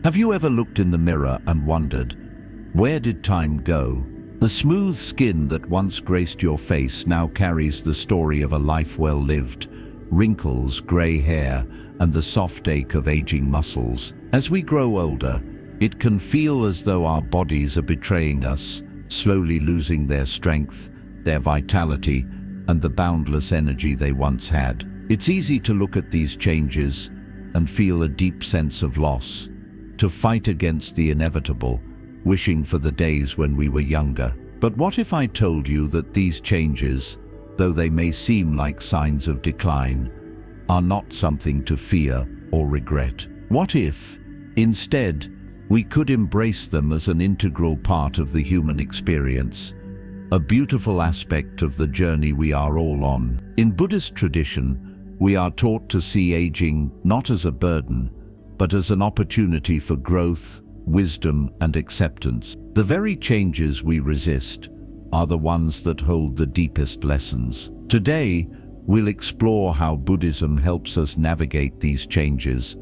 Have you ever looked in the mirror and wondered, where did time go? The smooth skin that once graced your face now carries the story of a life well lived, wrinkles, gray hair, and the soft ache of aging muscles. As we grow older, it can feel as though our bodies are betraying us, slowly losing their strength, their vitality, and the boundless energy they once had. It's easy to look at these changes and feel a deep sense of loss, to fight against the inevitable, wishing for the days when we were younger. But what if I told you that these changes, though they may seem like signs of decline, are not something to fear or regret? What if, instead, we could embrace them as an integral part of the human experience, a beautiful aspect of the journey we are all on? In Buddhist tradition, we are taught to see aging not as a burden, but as an opportunity for growth, wisdom, and acceptance. The very changes we resist are the ones that hold the deepest lessons. Today, we'll explore how Buddhism helps us navigate these changes,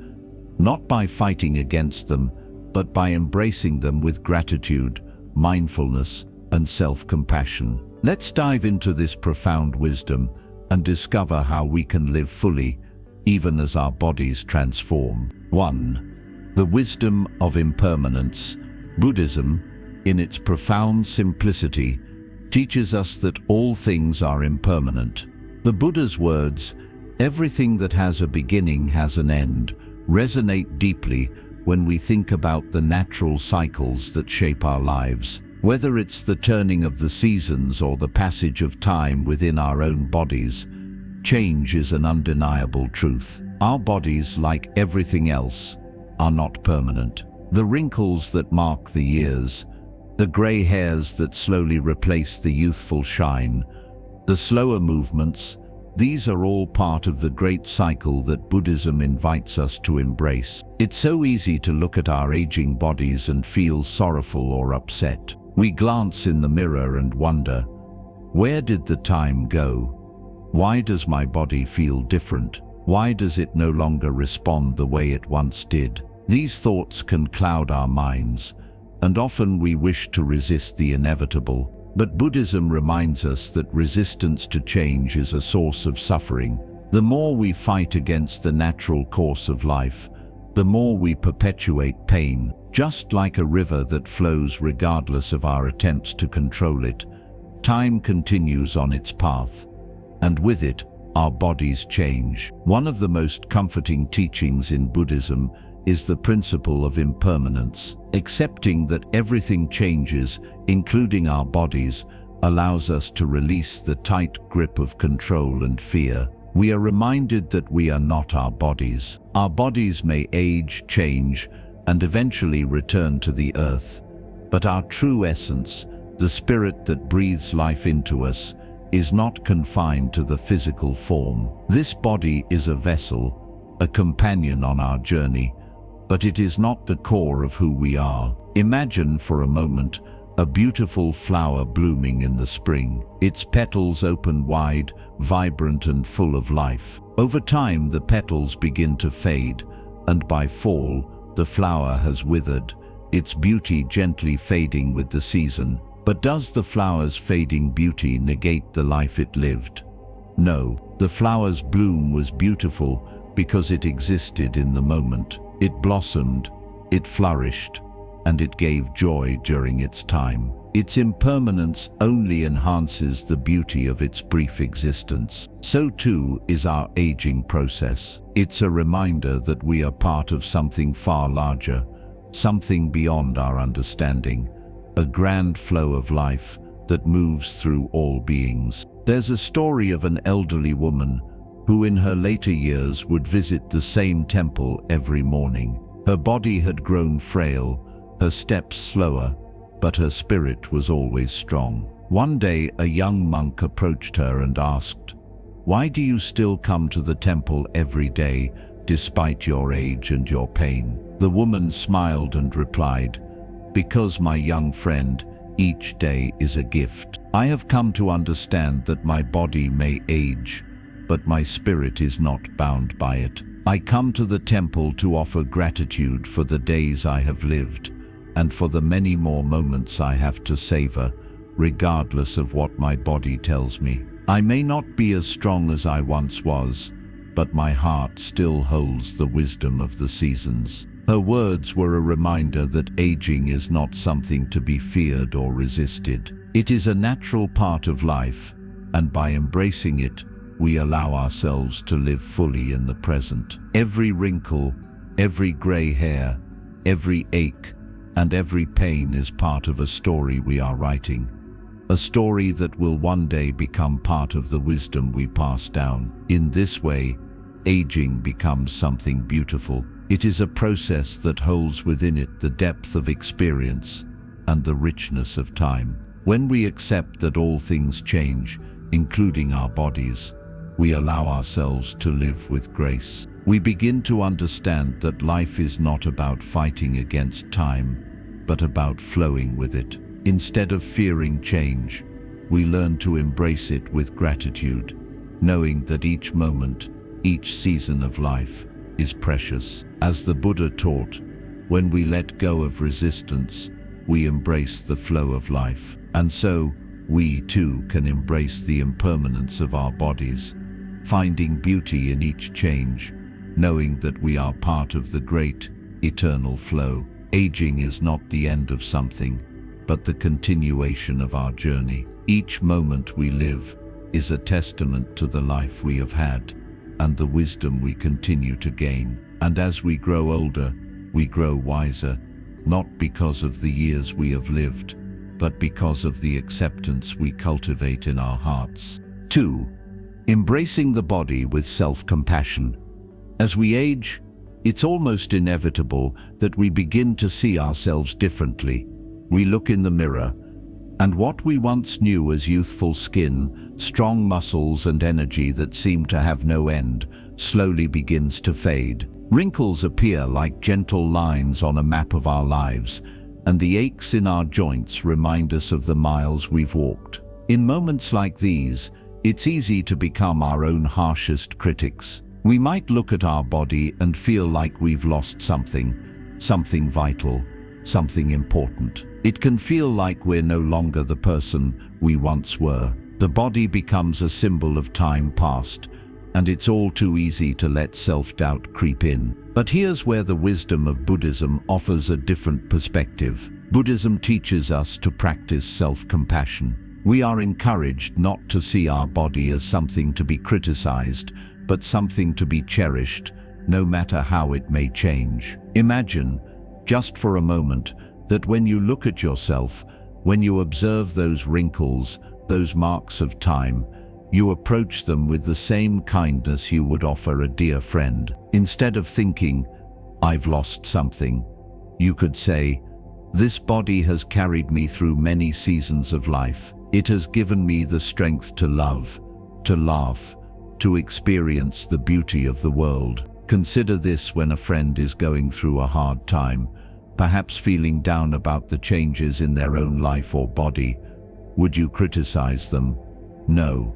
not by fighting against them, but by embracing them with gratitude, mindfulness, and self-compassion. Let's dive into this profound wisdom and discover how we can live fully, even as our bodies transform. 1. The wisdom of impermanence. Buddhism, in its profound simplicity, teaches us that all things are impermanent. The Buddha's words, "Everything that has a beginning has an end," resonate deeply when we think about the natural cycles that shape our lives. Whether it's the turning of the seasons or the passage of time within our own bodies, change is an undeniable truth. Our bodies, like everything else, are not permanent. The wrinkles that mark the years, the gray hairs that slowly replace the youthful shine, the slower movements, these are all part of the great cycle that Buddhism invites us to embrace. It's so easy to look at our aging bodies and feel sorrowful or upset. We glance in the mirror and wonder, where did the time go? Why does my body feel different? Why does it no longer respond the way it once did? These thoughts can cloud our minds, and often we wish to resist the inevitable. But Buddhism reminds us that resistance to change is a source of suffering. The more we fight against the natural course of life, the more we perpetuate pain. Just like a river that flows regardless of our attempts to control it, time continues on its path, and with it, our bodies change. One of the most comforting teachings in Buddhism is the principle of impermanence. Accepting that everything changes, including our bodies, allows us to release the tight grip of control and fear. We are reminded that we are not our bodies. Our bodies may age, change, and eventually return to the earth, but our true essence, the spirit that breathes life into us, is not confined to the physical form. This body is a vessel, a companion on our journey, but it is not the core of who we are. Imagine for a moment a beautiful flower blooming in the spring. Its petals open wide, vibrant and full of life. Over time, the petals begin to fade, and by fall, the flower has withered, its beauty gently fading with the season. But does the flower's fading beauty negate the life it lived? No, the flower's bloom was beautiful because it existed in the moment. It blossomed, it flourished, and it gave joy during its time. Its impermanence only enhances the beauty of its brief existence. So too is our aging process. It's a reminder that we are part of something far larger, something beyond our understanding, a grand flow of life that moves through all beings. There's a story of an elderly woman who in her later years would visit the same temple every morning. Her body had grown frail, her steps slower, but her spirit was always strong. One day, a young monk approached her and asked, "Why do you still come to the temple every day, despite your age and your pain?" The woman smiled and replied, "Because, my young friend, each day is a gift. I have come to understand that my body may age, but my spirit is not bound by it. I come to the temple to offer gratitude for the days I have lived and for the many more moments I have to savor, regardless of what my body tells me. I may not be as strong as I once was, but my heart still holds the wisdom of the seasons. Her words were a reminder that aging is not something to be feared or resisted. It is a natural part of life, and by embracing it, we allow ourselves to live fully in the present. Every wrinkle, every gray hair, every ache, and every pain is part of a story we are writing. A story that will one day become part of the wisdom we pass down. In this way, aging becomes something beautiful. It is a process that holds within it the depth of experience and the richness of time. When we accept that all things change, including our bodies, we allow ourselves to live with grace. We begin to understand that life is not about fighting against time, but about flowing with it. Instead of fearing change, we learn to embrace it with gratitude, knowing that each moment, each season of life, is precious. As the Buddha taught, when we let go of resistance, we embrace the flow of life. And so, we too can embrace the impermanence of our bodies, finding beauty in each change, knowing that we are part of the great, eternal flow. Aging is not the end of something, but the continuation of our journey. Each moment we live is a testament to the life we have had and the wisdom we continue to gain. And as we grow older, we grow wiser, not because of the years we have lived, but because of the acceptance we cultivate in our hearts. 2. Embracing the body with self-compassion. As we age, it's almost inevitable that we begin to see ourselves differently. We look in the mirror, and what we once knew as youthful skin, strong muscles and energy that seemed to have no end, slowly begins to fade. Wrinkles appear like gentle lines on a map of our lives, and the aches in our joints remind us of the miles we've walked. In moments like these, it's easy to become our own harshest critics. We might look at our body and feel like we've lost something vital, something important. It can feel like we're no longer the person we once were. The body becomes a symbol of time past, and it's all too easy to let self-doubt creep in. But here's where the wisdom of Buddhism offers a different perspective. Buddhism teaches us to practice self-compassion. We are encouraged not to see our body as something to be criticized, but something to be cherished, no matter how it may change. Imagine, just for a moment, that when you look at yourself, when you observe those wrinkles, those marks of time, you approach them with the same kindness you would offer a dear friend. Instead of thinking, "I've lost something," you could say, "This body has carried me through many seasons of life. It has given me the strength to love, to laugh, to experience the beauty of the world." Consider this when a friend is going through a hard time, perhaps feeling down about the changes in their own life or body. Would you criticize them? No.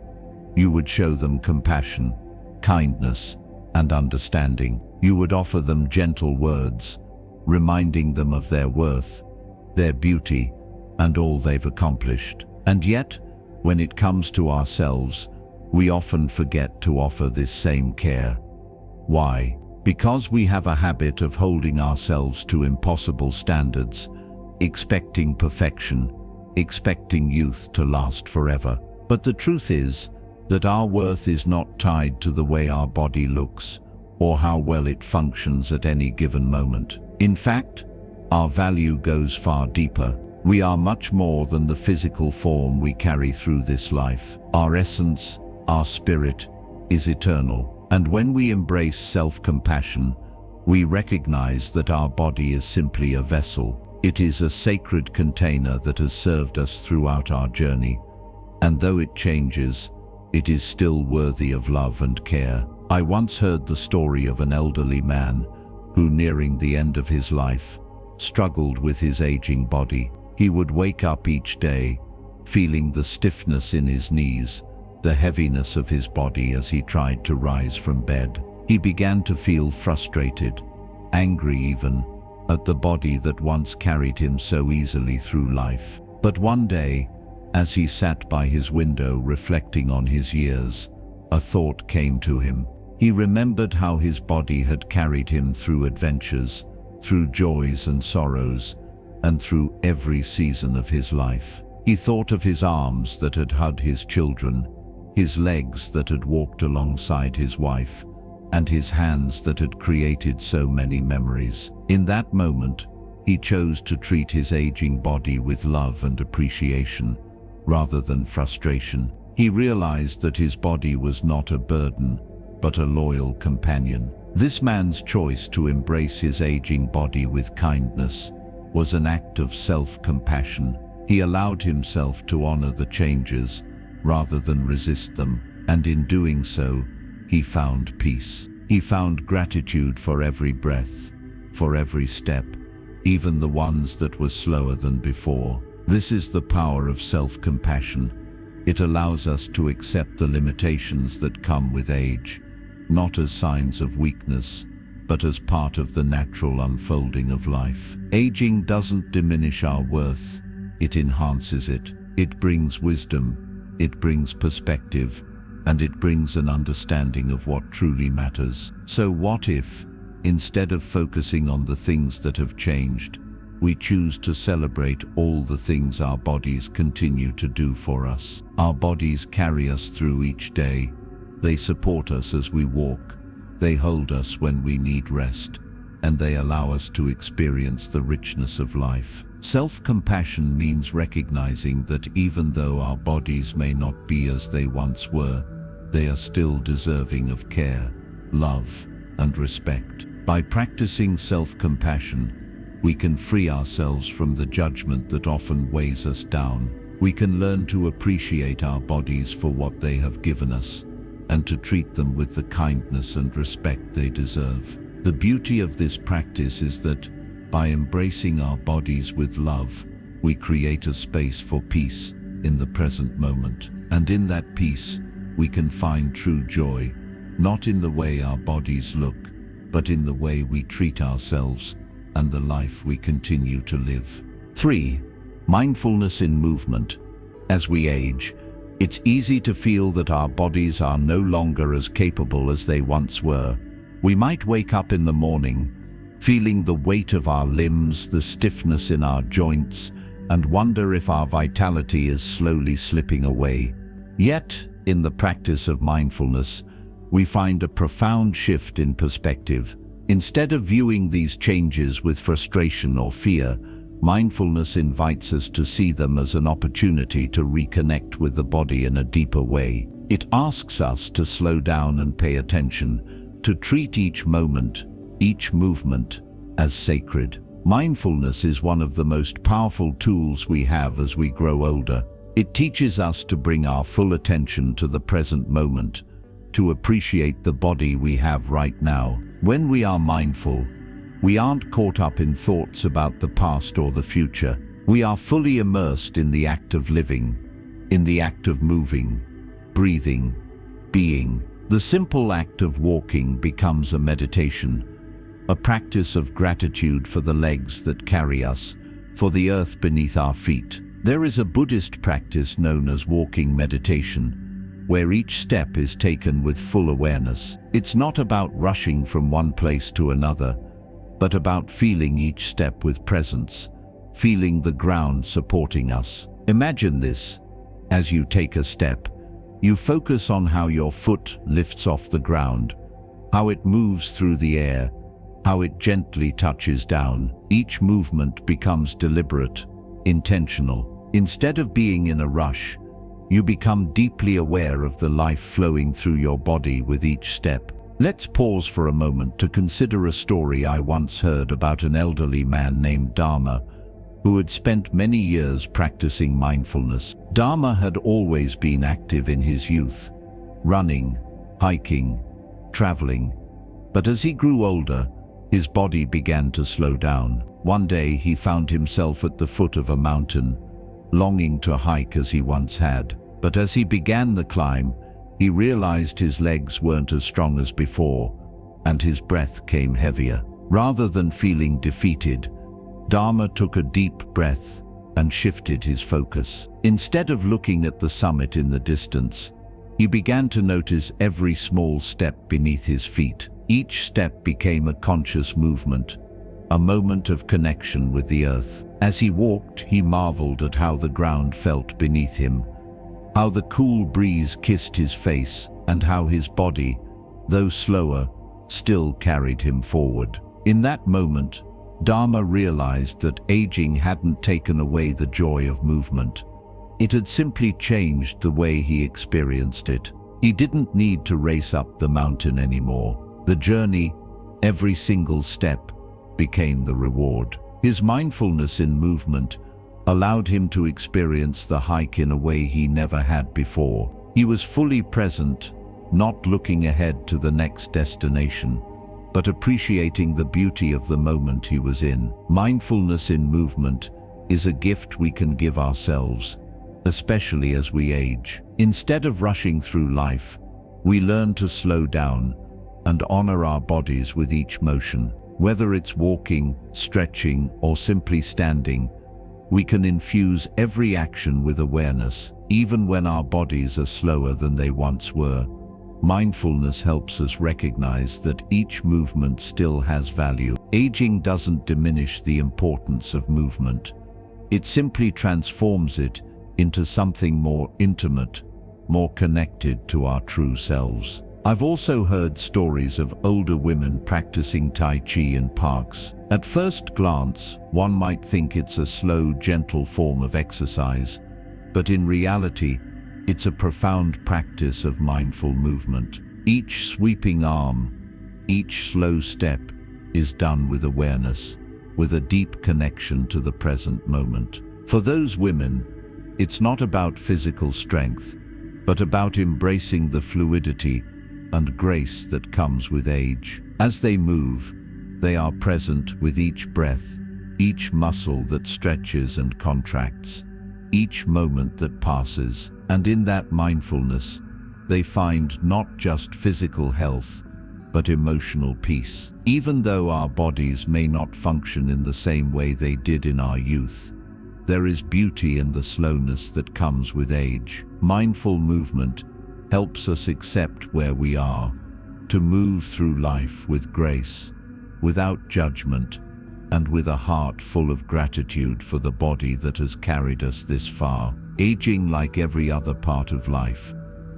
You would show them compassion, kindness, and understanding. You would offer them gentle words, reminding them of their worth, their beauty, and all they've accomplished. And yet, when it comes to ourselves, we often forget to offer this same care. Why? Because we have a habit of holding ourselves to impossible standards, expecting perfection, expecting youth to last forever. But the truth is that our worth is not tied to the way our body looks or how well it functions at any given moment. In fact, our value goes far deeper. We are much more than the physical form we carry through this life. Our essence, our spirit, is eternal. And when we embrace self-compassion, we recognize that our body is simply a vessel. It is a sacred container that has served us throughout our journey. And though it changes, it is still worthy of love and care. I once heard the story of an elderly man who, nearing the end of his life, struggled with his aging body. He would wake up each day, feeling the stiffness in his knees, the heaviness of his body as he tried to rise from bed. He began to feel frustrated, angry even, at the body that once carried him so easily through life. But one day, as he sat by his window reflecting on his years, a thought came to him. He remembered how his body had carried him through adventures, through joys and sorrows, and through every season of his life. He thought of his arms that had hugged his children, his legs that had walked alongside his wife, and his hands that had created so many memories. In that moment, he chose to treat his aging body with love and appreciation, rather than frustration. He realized that his body was not a burden, but a loyal companion. This man's choice to embrace his aging body with kindness was an act of self-compassion. He allowed himself to honor the changes rather than resist them, and in doing so, he found peace. He found gratitude for every breath, for every step, even the ones that were slower than before. This is the power of self-compassion. It allows us to accept the limitations that come with age, not as signs of weakness, but as part of the natural unfolding of life. Aging doesn't diminish our worth, it enhances it. It brings wisdom, it brings perspective, and it brings an understanding of what truly matters. So what if, instead of focusing on the things that have changed, we choose to celebrate all the things our bodies continue to do for us? Our bodies carry us through each day. They support us as we walk. They hold us when we need rest, and they allow us to experience the richness of life. Self-compassion means recognizing that even though our bodies may not be as they once were, they are still deserving of care, love, and respect. By practicing self-compassion, we can free ourselves from the judgment that often weighs us down. We can learn to appreciate our bodies for what they have given us, and to treat them with the kindness and respect they deserve. The beauty of this practice is that, by embracing our bodies with love, we create a space for peace in the present moment. And in that peace, we can find true joy, not in the way our bodies look, but in the way we treat ourselves and the life we continue to live. 3. Mindfulness in movement. As we age, it's easy to feel that our bodies are no longer as capable as they once were. We might wake up in the morning, feeling the weight of our limbs, the stiffness in our joints, and wonder if our vitality is slowly slipping away. Yet, in the practice of mindfulness, we find a profound shift in perspective. Instead of viewing these changes with frustration or fear, mindfulness invites us to see them as an opportunity to reconnect with the body in a deeper way. It asks us to slow down and pay attention, to treat each moment, each movement, as sacred. Mindfulness is one of the most powerful tools we have as we grow older. It teaches us to bring our full attention to the present moment, to appreciate the body we have right now. When we are mindful, we aren't caught up in thoughts about the past or the future. We are fully immersed in the act of living, in the act of moving, breathing, being. The simple act of walking becomes a meditation, a practice of gratitude for the legs that carry us, for the earth beneath our feet. There is a Buddhist practice known as walking meditation, where each step is taken with full awareness. It's not about rushing from one place to another, but about feeling each step with presence, feeling the ground supporting us. Imagine this. As you take a step, you focus on how your foot lifts off the ground, how it moves through the air, how it gently touches down. Each movement becomes deliberate, intentional. Instead of being in a rush, you become deeply aware of the life flowing through your body with each step. Let's pause for a moment to consider a story I once heard about an elderly man named Dharma, who had spent many years practicing mindfulness. Dharma had always been active in his youth, running, hiking, traveling. But as he grew older, his body began to slow down. One day he found himself at the foot of a mountain, longing to hike as he once had. But as he began the climb, he realized his legs weren't as strong as before. and his breath came heavier. Rather than feeling defeated, Dharma took a deep breath and shifted his focus. Instead of looking at the summit in the distance, he began to notice every small step beneath his feet. Each step became a conscious movement, a moment of connection with the earth. As he walked, he marveled at how the ground felt beneath him, how the cool breeze kissed his face, and how his body, though slower, still carried him forward. In that moment, Dharma realized that aging hadn't taken away the joy of movement. It had simply changed the way he experienced it. He didn't need to race up the mountain anymore. The journey, every single step, became the reward. His mindfulness in movement allowed him to experience the hike in a way he never had before. He was fully present, not looking ahead to the next destination, but appreciating the beauty of the moment he was in. Mindfulness in movement is a gift we can give ourselves, especially as we age. Instead of rushing through life, we learn to slow down and honor our bodies with each motion. Whether it's walking, stretching, or simply standing, we can infuse every action with awareness, even when our bodies are slower than they once were. Mindfulness helps us recognize that each movement still has value. Aging doesn't diminish the importance of movement. It simply transforms it into something more intimate, more connected to our true selves. I've also heard stories of older women practicing Tai Chi in parks. At first glance, one might think it's a slow, gentle form of exercise, but in reality, it's a profound practice of mindful movement. Each sweeping arm, each slow step is done with awareness, with a deep connection to the present moment. For those women, it's not about physical strength, but about embracing the fluidity and grace that comes with age. As they move, they are present with each breath, each muscle that stretches and contracts, each moment that passes. And in that mindfulness, they find not just physical health, but emotional peace. Even though our bodies may not function in the same way they did in our youth, there is beauty in the slowness that comes with age. Mindful movement helps us accept where we are, to move through life with grace, without judgment, and with a heart full of gratitude for the body that has carried us this far. Aging, like every other part of life,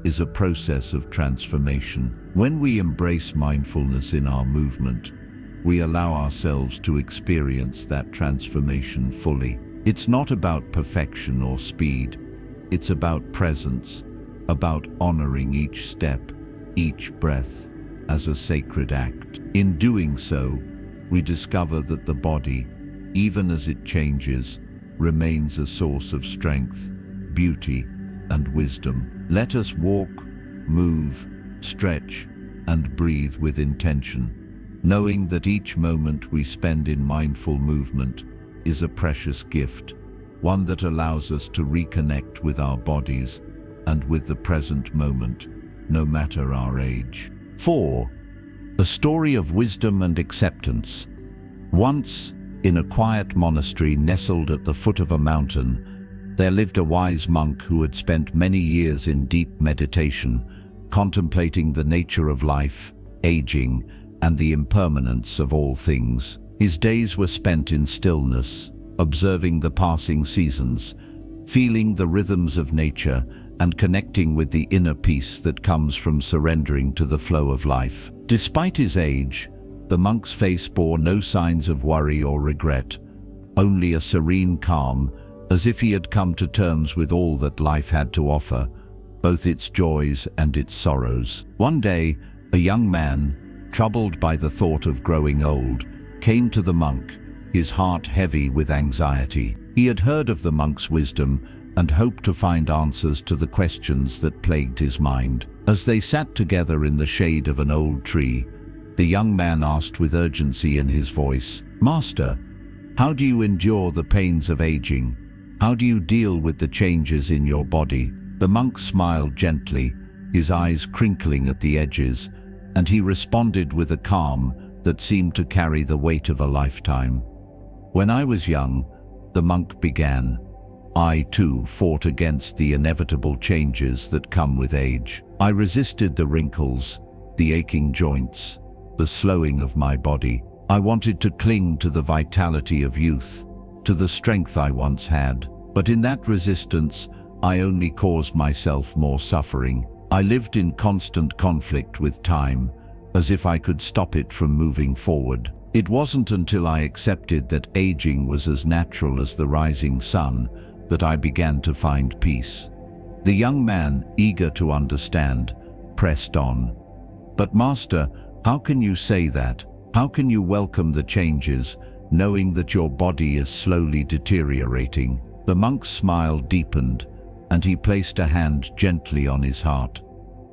is a process of transformation. When we embrace mindfulness in our movement, we allow ourselves to experience that transformation fully. It's not about perfection or speed. It's about presence, about honoring each step, each breath, as a sacred act. In doing so, we discover that the body, even as it changes, remains a source of strength, beauty, and wisdom. Let us walk, move, stretch, and breathe with intention, knowing that each moment we spend in mindful movement is a precious gift, one that allows us to reconnect with our bodies and with the present moment, no matter our age. 4. A story of wisdom and acceptance. Once, in a quiet monastery nestled at the foot of a mountain, there lived a wise monk who had spent many years in deep meditation, contemplating the nature of life, aging, and the impermanence of all things. His days were spent in stillness, observing the passing seasons, feeling the rhythms of nature, and connecting with the inner peace that comes from surrendering to the flow of life. Despite his age, the monk's face bore no signs of worry or regret, only a serene calm, as if he had come to terms with all that life had to offer, both its joys and its sorrows. One day, a young man, troubled by the thought of growing old, came to the monk, his heart heavy with anxiety. He had heard of the monk's wisdom and hoped to find answers to the questions that plagued his mind. As they sat together in the shade of an old tree, the young man asked with urgency in his voice, "Master, how do you endure the pains of aging? How do you deal with the changes in your body?" The monk smiled gently, his eyes crinkling at the edges, and he responded with a calm that seemed to carry the weight of a lifetime. When I was young, the monk began, I too fought against the inevitable changes that come with age. I resisted the wrinkles, the aching joints, the slowing of my body. I wanted to cling to the vitality of youth, to the strength I once had. But in that resistance, I only caused myself more suffering. I lived in constant conflict with time, as if I could stop it from moving forward. It wasn't until I accepted that aging was as natural as the rising sun that I began to find peace. The young man, eager to understand, pressed on. But Master, how can you say that? How can you welcome the changes, knowing that your body is slowly deteriorating? The monk's smile deepened, and he placed a hand gently on his heart.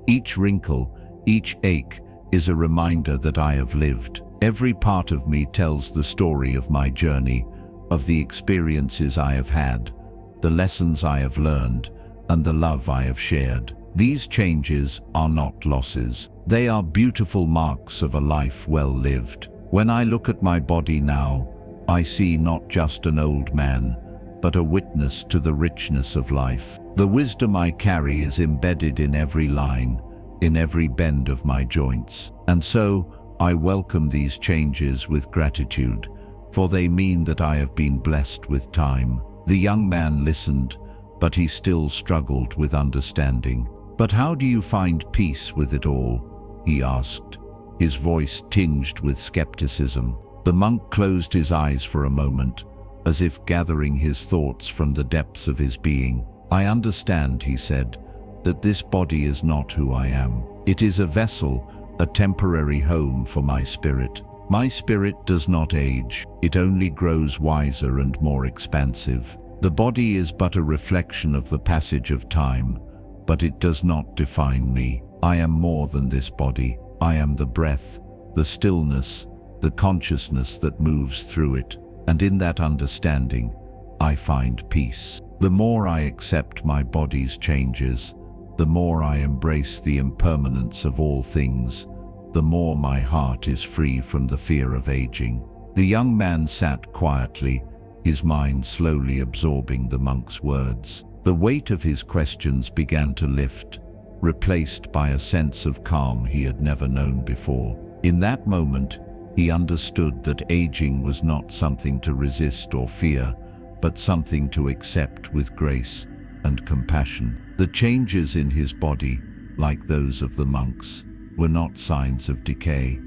Each wrinkle, each ache, is a reminder that I have lived. Every part of me tells the story of my journey, of the experiences I have had, the lessons I have learned, and the love I have shared. These changes are not losses. They are beautiful marks of a life well lived. When I look at my body now, I see not just an old man, but a witness to the richness of life. The wisdom I carry is embedded in every line, in every bend of my joints. And so, I welcome these changes with gratitude, for they mean that I have been blessed with time. The young man listened, but he still struggled with understanding. But how do you find peace with it all? He asked, his voice tinged with skepticism. The monk closed his eyes for a moment, as if gathering his thoughts from the depths of his being. I understand, he said, that this body is not who I am. It is a vessel, a temporary home for my spirit. My spirit does not age. It only grows wiser and more expansive. The body is but a reflection of the passage of time, but it does not define me. I am more than this body. I am the breath, the stillness, the consciousness that moves through it. And in that understanding, I find peace. The more I accept my body's changes, the more I embrace the impermanence of all things, the more my heart is free from the fear of aging. The young man sat quietly, his mind slowly absorbing the monk's words. The weight of his questions began to lift, replaced by a sense of calm he had never known before. In that moment, he understood that aging was not something to resist or fear, but something to accept with grace and compassion. The changes in his body, like those of the monks, were not signs of decay.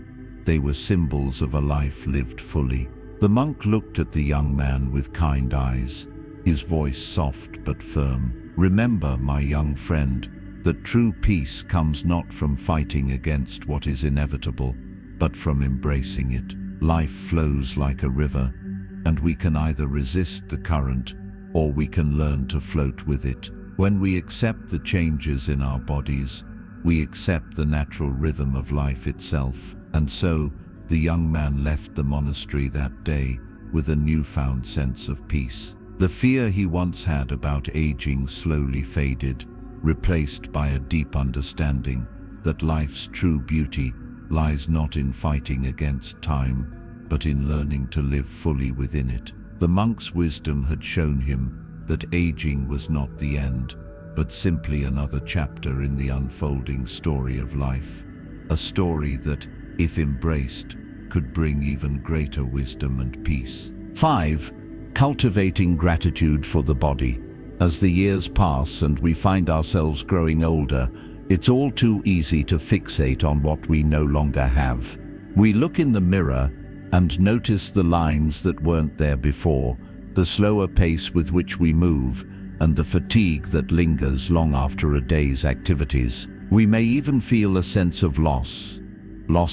They were symbols of a life lived fully. The monk looked at the young man with kind eyes, his voice soft but firm. Remember, my young friend, that true peace comes not from fighting against what is inevitable, but from embracing it. Life flows like a river, and we can either resist the current, or we can learn to float with it. When we accept the changes in our bodies, we accept the natural rhythm of life itself. And so, the young man left the monastery that day with a newfound sense of peace. The fear he once had about aging slowly faded, replaced by a deep understanding that life's true beauty lies not in fighting against time, but in learning to live fully within it. The monk's wisdom had shown him that aging was not the end, but simply another chapter in the unfolding story of life. A story that, if embraced, could bring even greater wisdom and peace. 5. Cultivating gratitude for the body. As the years pass and we find ourselves growing older, it's all too easy to fixate on what we no longer have. We look in the mirror and notice the lines that weren't there before, the slower pace with which we move, and the fatigue that lingers long after a day's activities. We may even feel a sense of loss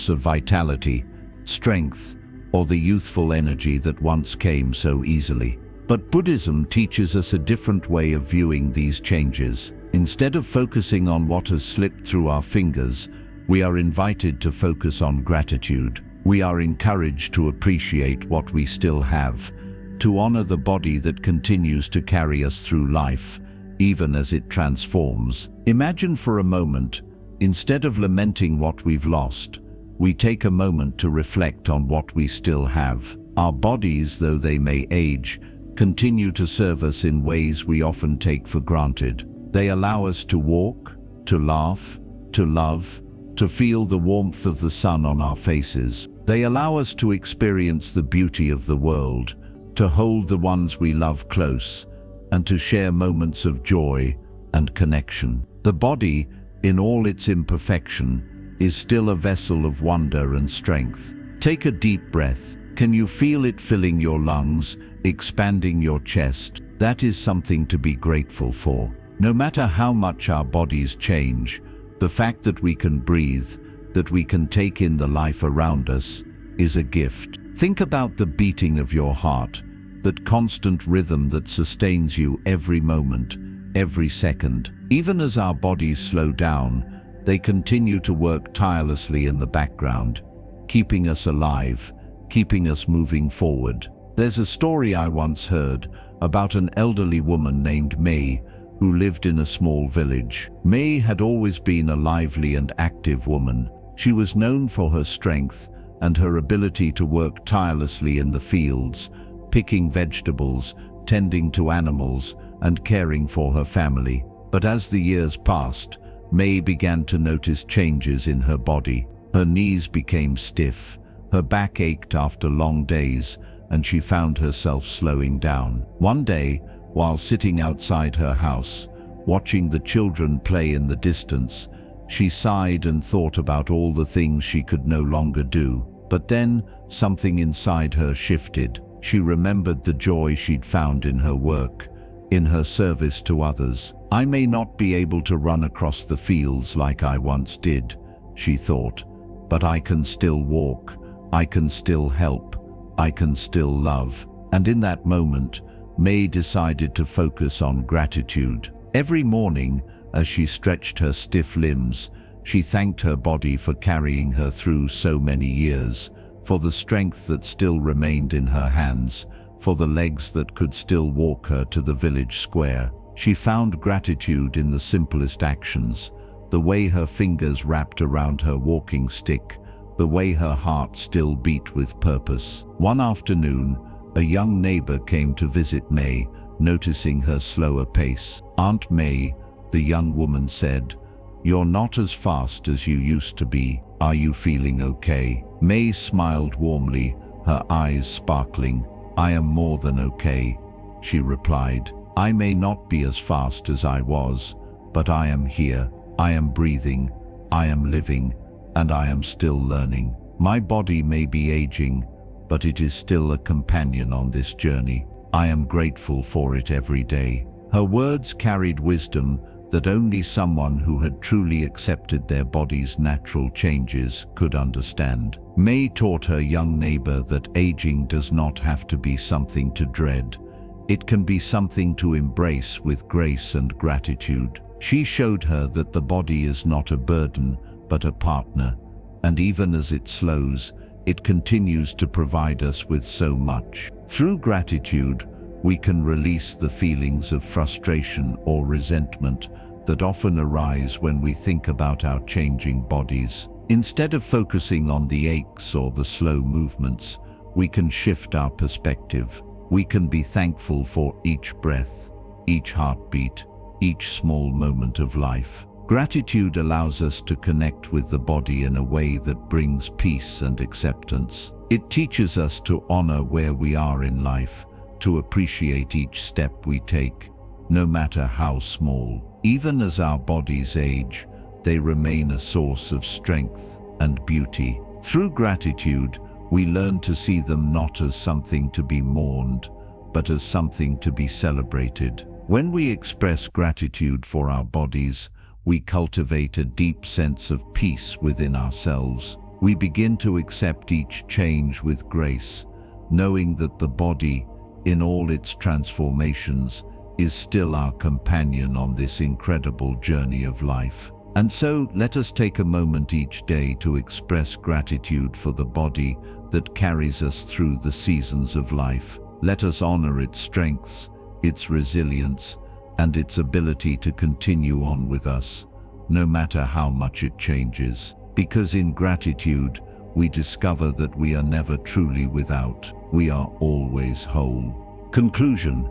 of vitality, strength, or the youthful energy that once came so easily. But Buddhism teaches us a different way of viewing these changes. Instead of focusing on what has slipped through our fingers, we are invited to focus on gratitude. We are encouraged to appreciate what we still have, to honor the body that continues to carry us through life, even as it transforms. Imagine for a moment Instead of lamenting what we've lost, we take a moment to reflect on what we still have. Our bodies, though they may age, continue to serve us in ways we often take for granted. They allow us to walk, to laugh, to love, to feel the warmth of the sun on our faces. They allow us to experience the beauty of the world, to hold the ones we love close, and to share moments of joy and connection. The body, in all its imperfection, is still a vessel of wonder and strength. Take a deep breath. Can you feel it filling your lungs, expanding your chest? That is something to be grateful for. No matter how much our bodies change, the fact that we can breathe, that we can take in the life around us, is a gift. Think about the beating of your heart, that constant rhythm that sustains you every moment, every second. Even as our bodies slow down, they continue to work tirelessly in the background, keeping us alive, keeping us moving forward. There's a story I once heard about an elderly woman named May who lived in a small village. May had always been a lively and active woman. She was known for her strength and her ability to work tirelessly in the fields, picking vegetables, tending to animals, and caring for her family. But as the years passed, May began to notice changes in her body. Her knees became stiff, her back ached after long days, and she found herself slowing down. One day, while sitting outside her house, watching the children play in the distance, she sighed and thought about all the things she could no longer do. But then, something inside her shifted. She remembered the joy she'd found in her work, in her service to others. I may not be able to run across the fields like I once did, she thought, but I can still walk, I can still help, I can still love. And in that moment, May decided to focus on gratitude. Every morning, as she stretched her stiff limbs, she thanked her body for carrying her through so many years, for the strength that still remained in her hands, for the legs that could still walk her to the village square. She found gratitude in the simplest actions, the way her fingers wrapped around her walking stick, the way her heart still beat with purpose. One afternoon, a young neighbor came to visit May, noticing her slower pace. "Aunt May," the young woman said, "you're not as fast as you used to be. Are you feeling okay?" May smiled warmly, her eyes sparkling. "I am more than okay," she replied. "I may not be as fast as I was, but I am here. I am breathing, I am living, and I am still learning. My body may be aging, but it is still a companion on this journey. I am grateful for it every day." Her words carried wisdom that only someone who had truly accepted their body's natural changes could understand. May taught her young neighbor that aging does not have to be something to dread. It can be something to embrace with grace and gratitude. She showed her that the body is not a burden, but a partner, and even as it slows, it continues to provide us with so much. Through gratitude, we can release the feelings of frustration or resentment that often arise when we think about our changing bodies. Instead of focusing on the aches or the slow movements, we can shift our perspective. We can be thankful for each breath, each heartbeat, each small moment of life. Gratitude allows us to connect with the body in a way that brings peace and acceptance. It teaches us to honor where we are in life, to appreciate each step we take, no matter how small. Even as our bodies age, they remain a source of strength and beauty. Through gratitude, we learn to see them not as something to be mourned, but as something to be celebrated. When we express gratitude for our bodies, we cultivate a deep sense of peace within ourselves. We begin to accept each change with grace, knowing that the body, in all its transformations, is still our companion on this incredible journey of life. And so, let us take a moment each day to express gratitude for the body that carries us through the seasons of life. Let us honor its strengths, its resilience, and its ability to continue on with us, no matter how much it changes. Because in gratitude, we discover that we are never truly without. We are always whole. Conclusion.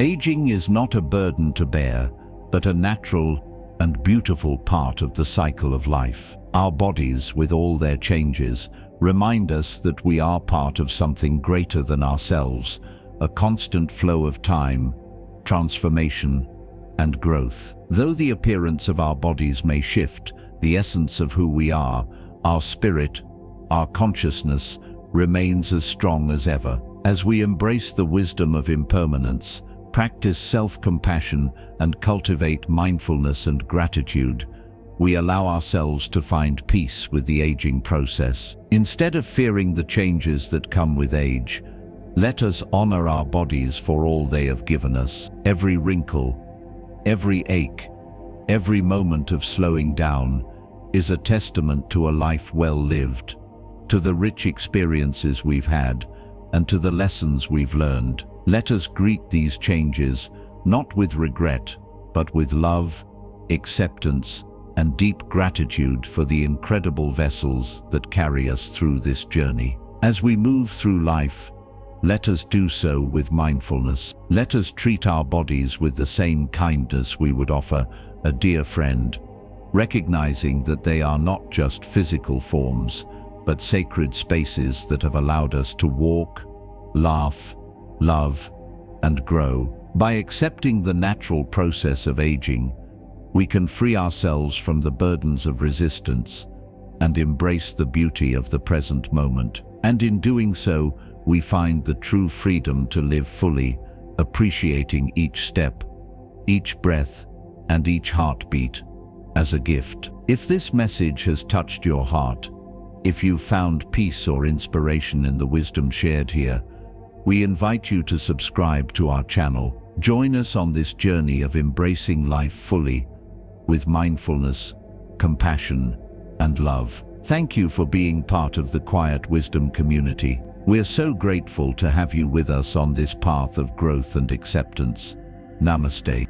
Aging is not a burden to bear, but a natural and beautiful part of the cycle of life. Our bodies, with all their changes, remind us that we are part of something greater than ourselves, a constant flow of time, transformation, and growth. Though the appearance of our bodies may shift, the essence of who we are, our spirit, our consciousness, remains as strong as ever. As we embrace the wisdom of impermanence, practice self-compassion, and cultivate mindfulness and gratitude, we allow ourselves to find peace with the aging process. Instead of fearing the changes that come with age, let us honor our bodies for all they have given us. Every wrinkle, every ache, every moment of slowing down is a testament to a life well lived, to the rich experiences we've had, and to the lessons we've learned. Let us greet these changes not with regret, but with love, acceptance, and deep gratitude for the incredible vessels that carry us through this journey. As we move through life, let us do so with mindfulness. Let us treat our bodies with the same kindness we would offer a dear friend, recognizing that they are not just physical forms, but sacred spaces that have allowed us to walk, laugh, love, and grow. By accepting the natural process of aging, we can free ourselves from the burdens of resistance and embrace the beauty of the present moment. And in doing so, we find the true freedom to live fully, appreciating each step, each breath, and each heartbeat as a gift. If this message has touched your heart, if you found peace or inspiration in the wisdom shared here, we invite you to subscribe to our channel. Join us on this journey of embracing life fully, with mindfulness, compassion, and love. Thank you for being part of the Quiet Wisdom community. We're so grateful to have you with us on this path of growth and acceptance. Namaste.